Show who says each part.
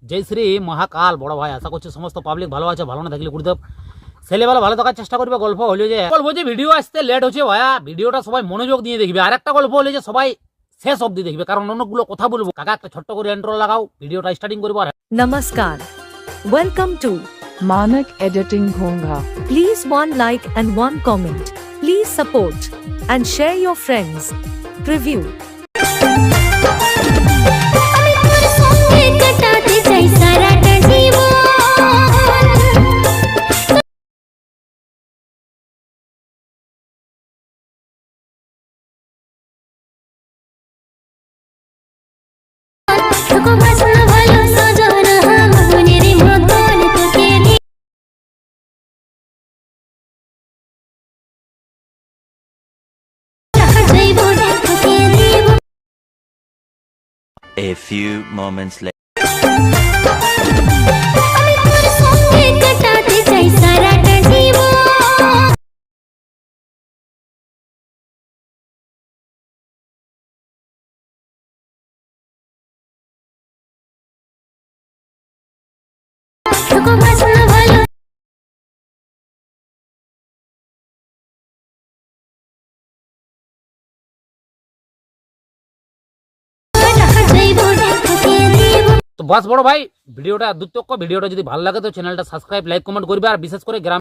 Speaker 1: জয় শ্রী মহাকাল বড় ভাই, আশা করছি সমস্ত পাবলিক ভালো আছে। ভালো না থাকলে গুরুদেব ছেলেবেলা ভালো থাকার চেষ্টা করবে। গল্প হলো যে ভিডিও আসতে লেট হচ্ছে ভাইয়া, ভিডিওটা সবাই মনোযোগ দিয়ে দেখবে। আর একটা গল্প হলো যে সবাই শেষ অবধি দেখবে, কারণ অনেকগুলো কথা বলবো। কাকা একটা ছোট্ট করে ইন্ট্রো লাগাও, ভিডিওটা স্টার্টিং করবো। আর
Speaker 2: Namaskar. Welcome to
Speaker 3: Manak Editing Bhonga.
Speaker 2: Please one like and one comment. Please support and share your friends. Preview.
Speaker 4: আমি তোর সঙ্গে কাটাতে চাই সারাটা জীবন। তোকে বাসনা ভালো সজন মনের মতন তোকে নিয়ে জীবনে তোকে দিব।
Speaker 5: A few moments later.
Speaker 4: আমি তোর সঙ্গে কাটাতে চাই সারাটা জীবন। তোকে বাসনা ভালো জীবনে তোকে দিব।
Speaker 1: তো বাস বড় ভাই, ভিডিওটা দুতক্ষ। ভিডিওটা যদি ভালো লাগে তো চ্যানেলটা সাবস্ক্রাইব, লাইক, কমেন্ট করবে। আর বিশেষ করে গ্রাম